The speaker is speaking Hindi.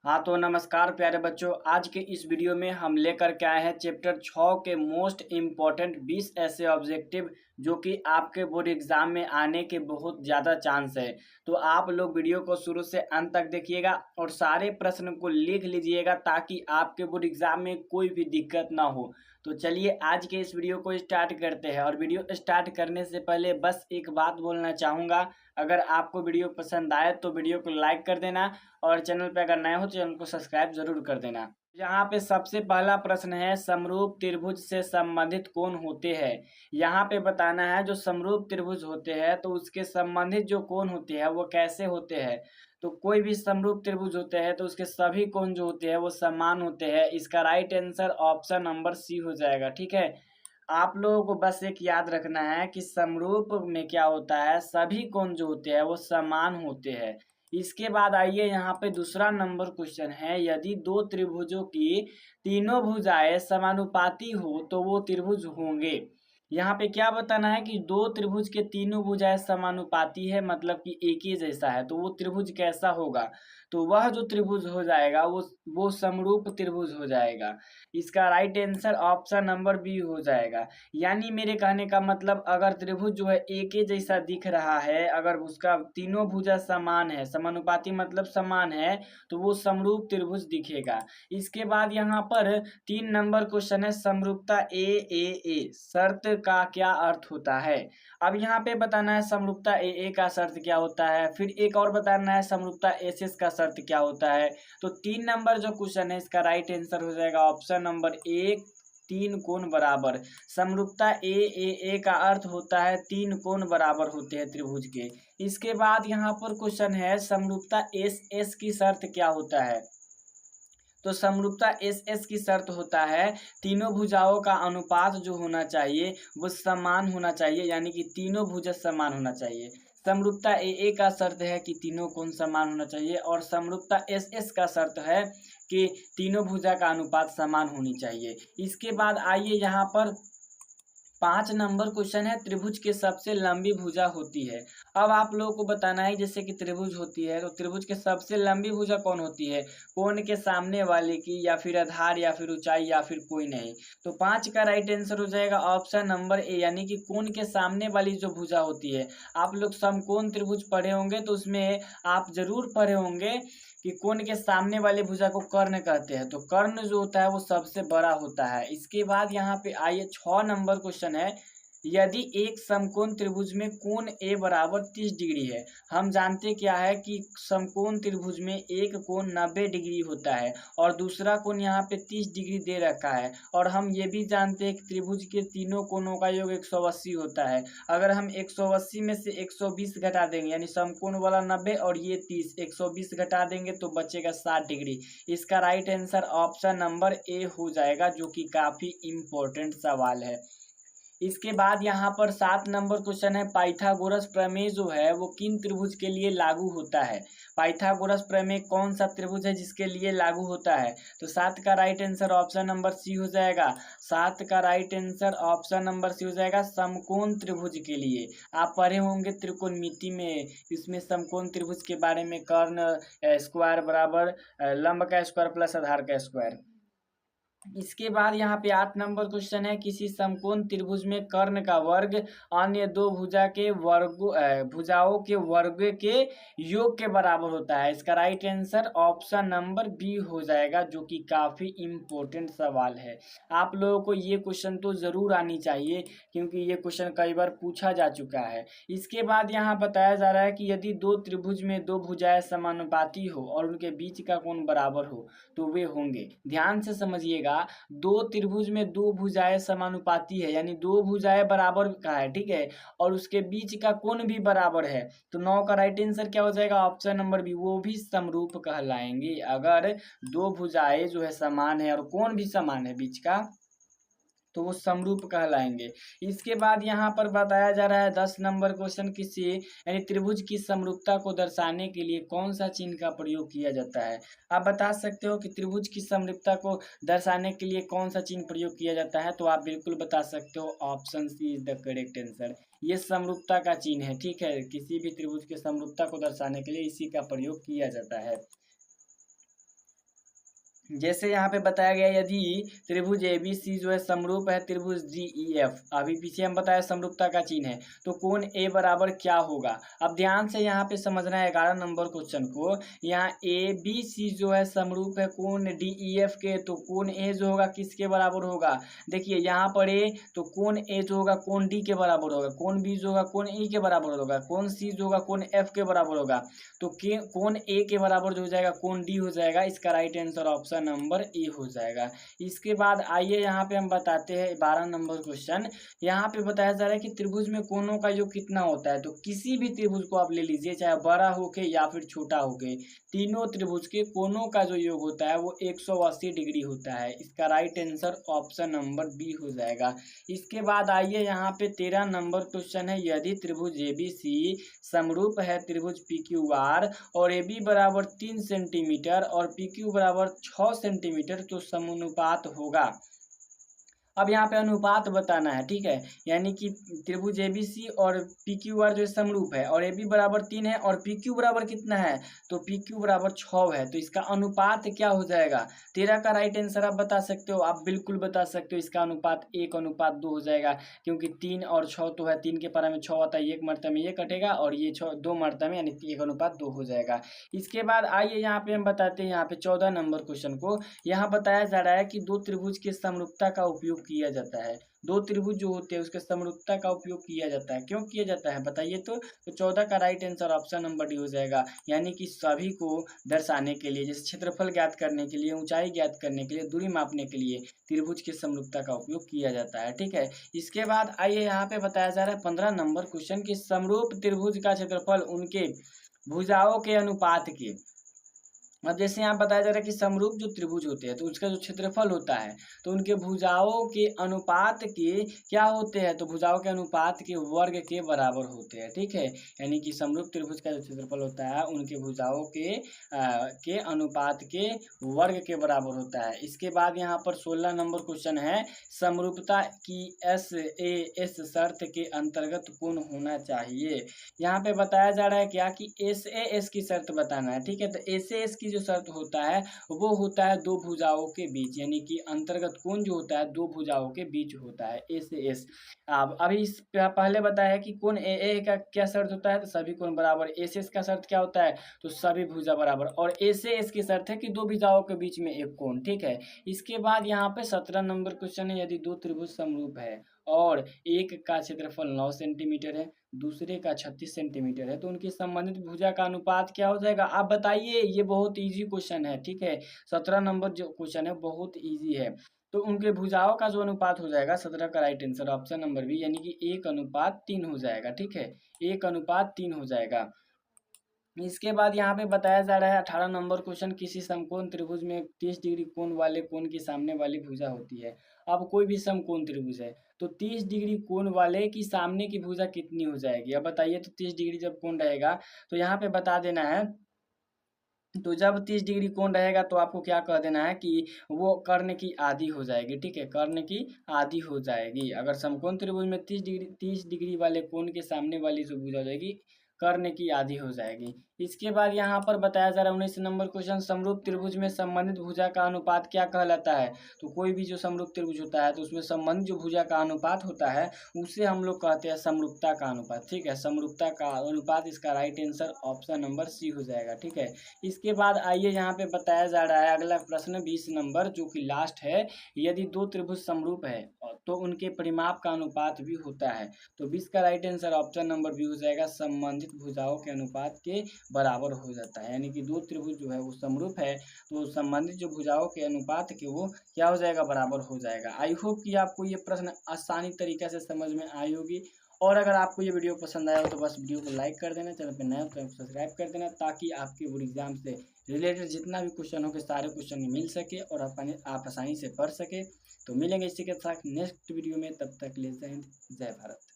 हाँ तो नमस्कार प्यारे बच्चों। आज के इस वीडियो में हम लेकर के आए हैं चैप्टर 6 के मोस्ट इम्पॉर्टेंट 20 ऐसे ऑब्जेक्टिव जो कि आपके बोर्ड एग्जाम में आने के बहुत ज़्यादा चांस है। तो आप लोग वीडियो को शुरू से अंत तक देखिएगा और सारे प्रश्न को लिख लीजिएगा ताकि आपके बोर्ड एग्जाम में कोई भी दिक्कत ना हो। तो चलिए आज के इस वीडियो को स्टार्ट करते हैं। और वीडियो स्टार्ट करने से पहले बस एक बात बोलना चाहूँगा, अगर आपको वीडियो पसंद आए तो वीडियो को लाइक कर देना और चैनल पे अगर नए हो तो चैनल को सब्सक्राइब जरूर कर देना। यहाँ पे सबसे पहला प्रश्न है, समरूप त्रिभुज से संबंधित कोण होते हैं। यहाँ पे बताना है जो समरूप त्रिभुज होते हैं तो उसके संबंधित जो कोण होते हैं वो कैसे होते हैं। तो कोई भी समरूप त्रिभुज होते हैं तो उसके सभी कोण जो होते हैं वो समान होते हैं। इसका right answer option number C हो जाएगा। ठीक है, आप लोगों को बस एक याद रखना है कि समरूप में क्या होता है, सभी कोण जो होते हैं वो समान होते हैं। इसके बाद आइए यहाँ पे दूसरा नंबर क्वेश्चन है, यदि दो त्रिभुजों की तीनों भुजाएं समानुपाती हो तो वो त्रिभुज होंगे। यहाँ पे क्या बताना है कि दो त्रिभुज के तीनों भुजाएं समानुपाती है, मतलब कि एक ही जैसा है, तो वो त्रिभुज कैसा होगा। तो वह जो त्रिभुज हो जाएगा वो समरूप त्रिभुज हो जाएगा। इसका right answer option number B हो जाएगा। यानी मेरे कहने का मतलब, अगर त्रिभुज जो है एक ही जैसा दिख रहा है, अगर उसका तीनों भुजा समान है, समानुपाती मतलब समान है, तो वो समरूप त्रिभुज दिखेगा। इसके बाद यहाँ पर 3 नंबर क्वेश्चन है, समरूपता ए शर्त का क्या अर्थ होता है। अब यहाँ पे बताना है समरूपता ए का शर्त क्या होता है, फिर एक और बताना है समरूपता एस का शर्त क्या होता है। तो 3 नंबर जो क्वेश्चन है इसका राइट आंसर हो जाएगा ऑप्शन नंबर 1, 3 कोण बराबर। समरूपता ए का अर्थ होता है 3 कोण बराबर होते हैं त्रिभुज के। इसके बाद यहाँ पर क्वेश्चन है, समरूपता एस की शर्त क्या होता है। तो समरूपता एस की शर्त होता है तीनों भुजाओं का अनुपात जो होना चाहिए वो समान होना चाहिए, यानी कि तीनों भुजा समान होना चाहिए। समरूपता ए का शर्त है कि तीनों कोण समान होना चाहिए, और समरूपता एस का शर्त है कि तीनों भुजा का अनुपात समान होनी चाहिए। इसके बाद आइए यहाँ पर 5 नंबर क्वेश्चन है, त्रिभुज की सबसे लंबी भुजा होती है। अब आप लोगों को बताना है जैसे कि त्रिभुज होती है तो त्रिभुज की सबसे लंबी भुजा कौन होती है, कोण के सामने वाले की, या फिर आधार, या फिर ऊंचाई, या फिर कोई नहीं। तो 5 का राइट आंसर हो जाएगा ऑप्शन नंबर ए, यानी कि कोण के सामने वाली जो भुजा होती है। आप लोग समकोण त्रिभुज पढ़े होंगे तो उसमें आप जरूर पढ़े होंगे कि कोण के सामने वाले भुजा को कर्ण कहते हैं। तो कर्ण जो होता है वो सबसे बड़ा होता है। इसके बाद यहाँ पे आइए 6 नंबर क्वेश्चन है, यदि एक समकोण त्रिभुज में कोण ए बराबर 30 डिग्री है। हम जानते क्या है कि समकोण त्रिभुज में एक कोण 90 डिग्री होता है और दूसरा कोण यहाँ पे 30 डिग्री दे रखा है, और हम ये भी जानते हैं कि त्रिभुज के तीनों कोणों का योग 180 होता है। अगर हम 180 में से 120 घटा देंगे, यानी समकोण वाला 90 और ये 30, 120 घटा देंगे तो बचेगा 60 डिग्री। इसका right answer option number A हो जाएगा, जो कि काफी इंपॉर्टेंट सवाल है। इसके बाद यहाँ पर 7 नंबर क्वेश्चन है, पाइथागोरस प्रमेय जो है वो किन त्रिभुज के लिए लागू होता है। पाइथागोरस प्रमेय कौन सा त्रिभुज है जिसके लिए लागू होता है। तो 7 का right answer option number C हो जाएगा। 7 का right answer option number C हो जाएगा, समकोण त्रिभुज के लिए। आप पढ़े होंगे त्रिकोणमिति में, इसमें समकोण त्रिभुज के बारे में, कर्ण स्क्वायर बराबर लंब का स्क्वायर प्लस आधार का स्क्वायर। इसके बाद यहाँ पे 8 नंबर क्वेश्चन है, किसी समकोण त्रिभुज में कर्ण का वर्ग अन्य दो भुजाओं के वर्ग के योग के बराबर होता है। इसका right answer option number B हो जाएगा, जो कि काफी इंपॉर्टेंट सवाल है। आप लोगों को ये क्वेश्चन तो जरूर आनी चाहिए क्योंकि ये क्वेश्चन कई बार पूछा जा चुका है। इसके बाद यहाँ बताया जा रहा है कि यदि दो त्रिभुज में दो भुजाएं समानुपाती हो और उनके बीच का कोण बराबर हो तो वे होंगे। ध्यान से समझिएगा, दो त्रिभुज में दो भुजाएं समानुपाती है, यानी दो भुजाएं बराबर का है, ठीक है, और उसके बीच का कोण भी बराबर है। तो 9 का राइट आंसर क्या हो जाएगा, ऑप्शन नंबर बी, वो भी समरूप कहलाएंगे। अगर दो भुजाएं जो है समान है और कोण भी समान है बीच का, तो वो समरूप कहलाएंगे। इसके बाद यहाँ पर बताया जा रहा है 10 नंबर क्वेश्चन, किसी यानी त्रिभुज की समरूपता को दर्शाने के लिए कौन सा चिन्ह का प्रयोग किया जाता है। आप बता सकते हो कि त्रिभुज की समरूपता को दर्शाने के लिए कौन सा चिन्ह प्रयोग किया जाता है। तो आप बिल्कुल बता सकते हो, option C is the correct answer. ये समरूपता का चिन्ह है, ठीक है, किसी भी त्रिभुज की समरूपता को दर्शाने के लिए इसी का प्रयोग किया जाता है। जैसे यहाँ पे बताया गया, यदि त्रिभुज ABC जो है समरूप है त्रिभुज DEF, अभी पीछे हम बताया समरूपता का चिन्ह है, तो कोण A बराबर क्या होगा। अब ध्यान से यहाँ पे समझना है 11 नंबर क्वेश्चन को। यहाँ ABC जो है समरूप है कोण DEF के, तो कोण A जो होगा किसके बराबर होगा। देखिए यहाँ पर A, तो कोण A जो होगा कोण D के बराबर होगा, कोण B जो होगा कोण E के बराबर होगा, कोण C जो होगा कोण F के बराबर होगा। तो कोण A के बराबर जो हो जाएगा कोण D हो जाएगा। इसका right answer option number A हो जाएगा। इसके बाद आइए यहाँ पे हम बताते हैं 12 नंबर क्वेश्चन। यहाँ पे बताया जा रहा है कि त्रिभुज में कोणों का योग कितना होता है। तो किसी भी त्रिभुज को आप ले लीजिए, चाहे बड़ा हो के या फिर छोटा हो के, तीनों त्रिभुज के कोणों का जो योग होता है वो 180 डिग्री होता है। इसका right answer option number B हो जाएगा। इसके बाद आइए यहाँ पे 13 नंबर क्वेश्चन है। यदि त्रिभुज ABC समरूप है त्रिभुज PQR और AB बराबर 3 सेंटीमीटर और PQ बराबर 6 सेंटीमीटर, तो समानुपात होगा। अब यहाँ पे अनुपात बताना है, ठीक है। यानी कि त्रिभुज ABC और PQR जो समरूप है और AB बराबर 3 है और PQ बराबर कितना है, तो PQ बराबर 6 है। तो इसका अनुपात क्या हो जाएगा। 13 का राइट आंसर आप बता सकते हो, आप बिल्कुल बता सकते हो। इसका अनुपात 1:2 हो जाएगा, क्योंकि 3 और 6 तो है, 3 के पारा में 6 आता है, एक मरतबे में ये कटेगा और ये 6 2 मरतबे में, यानी 1:2 हो जाएगा। इसके बाद आइए यहाँ पे हम बताते हैं यहाँ पे 14 नंबर क्वेश्चन को। यहाँ बताया जा रहा है कि दो त्रिभुज के समरूपता का उपयोग किया जाता है। दो त्रिभुज जो होते हैं उसके समरूपता का उपयोग किया जाता है। क्यों किया जाता है बताइए। तो 14 का right answer option number D हो जाएगा। यानी कि सभी को दर्शाने के लिए, जैसे क्षेत्रफल ज्ञात करने के लिए, ऊंचाई ज्ञात करने के लिए, दूरी मापने के लिए त्रिभुज के समरूपता का उपयोग किया जाता है, ठीक है। इसके बाद आइए यहाँ पे बताया जा रहा है 15 नंबर क्वेश्चन की समरूप त्रिभुज का क्षेत्रफल उनके भुजाओं के अनुपात के। अब जैसे यहाँ बताया जा रहा है कि समरूप जो त्रिभुज होते हैं तो उसका जो क्षेत्रफल होता है तो उनके भुजाओं के अनुपात के क्या होते हैं, तो भुजाओं के अनुपात के वर्ग के बराबर होते हैं, ठीक है। यानी कि समरूप त्रिभुज का जो क्षेत्रफल होता है उनके भुजाओं के अनुपात के वर्ग के बराबर होता है। इसके बाद यहाँ पर 16 नंबर क्वेश्चन है। समरूपता की SAS शर्त के अंतर्गत कोण होना चाहिए। यहाँ पे बताया जा रहा है क्या कि SAS की शर्त बताना है, ठीक है। तो SAS की जो शर्त होता है वो होता है दो भुजाओं के बीच, यानी कि अंतर्गत कोण जो होता है दो भुजाओं के बीच होता है SAS। अब अभी इस पहले बताया कि कोण AA का क्या शर्त होता है, तो सभी कोण बराबर। SS का शर्त क्या होता है, तो सभी भुजा बराबर। और SAS की शर्त है कि दो भुजाओं के बीच में एक कोण, ठीक है। इसके बाद यहाँ पे 17 नंबर क्वेश्चन है। यदि दो त्रिभुज समरूप है और एक का क्षेत्रफल 9 सेंटीमीटर है, दूसरे का 36 सेंटीमीटर है, तो उनकी संबंधित भुजा का अनुपात क्या हो जाएगा, आप बताइए। ये बहुत इजी क्वेश्चन है, ठीक है। 17 नंबर जो क्वेश्चन है बहुत इजी है। तो उनके भुजाओं का जो अनुपात हो जाएगा, 17 का right answer option number B, यानी कि 1:3 हो जाएगा, ठीक है। 1:3 हो जाएगा। इसके बाद यहाँ पे बताया जा रहा है 18 नंबर क्वेश्चन। किसी समकोण त्रिभुज में 30 डिग्री कोण वाले कोण की सामने वाली भुजा होती है। अब कोई भी समकोण त्रिभुज है तो 30 डिग्री कोण वाले की सामने की भुजा कितनी हो जाएगी, अब बताइए। तो 30 डिग्री जब कोण रहेगा तो यहाँ पे बता देना है, तो जब 30 डिग्री कोण रहेगा तो आपको क्या कह देना है कि वो कर्ण की आधी हो जाएगी, ठीक है। कर्ण की आधी हो जाएगी। अगर समकोण त्रिभुज में 30 डिग्री वाले कोण के सामने वाली जो भुजा हो जाएगी कर्ण की आधी हो जाएगी। इसके बाद यहाँ पर बताया जा रहा है 19 नंबर क्वेश्चन। समरूप त्रिभुज में संबंधित भुजा का अनुपात क्या कहलाता है। तो कोई भी जो समरूप त्रिभुज होता है तो उसमें संबंधित जो भुजा का अनुपात होता है उसे हम लोग कहते हैं समरूपता का अनुपात, ठीक है। समरूपता का अनुपात, इसका right answer option number C हो जाएगा, ठीक है। इसके बाद आइए यहाँ पे बताया जा रहा है अगला प्रश्न 20 नंबर, जो कि लास्ट है। यदि दो त्रिभुज समरूप है तो उनके परिमाप का अनुपात भी होता है। तो 20 का right answer option number B हो जाएगा, संबंधित भुजाओं के अनुपात के बराबर हो जाता है। यानी कि दो त्रिभुज जो है वो समरूप है तो संबंधित जो भुजाओं के अनुपात के वो क्या हो जाएगा, बराबर हो जाएगा। आई होप कि आपको ये प्रश्न आसानी तरीके से समझ में आई होगी। और अगर आपको ये वीडियो पसंद आया हो तो बस वीडियो को लाइक कर देना, चैनल पर नया हो तो सब्सक्राइब कर देना, ताकि आपके बोर्ड एग्जाम से रिलेटेड जितना भी क्वेश्चन हो सारे क्वेश्चन मिल सके और आप आसानी से पढ़ सके। तो मिलेंगे इसी के साथ नेक्स्ट वीडियो में, तब तक ले जय हिंद जय भारत।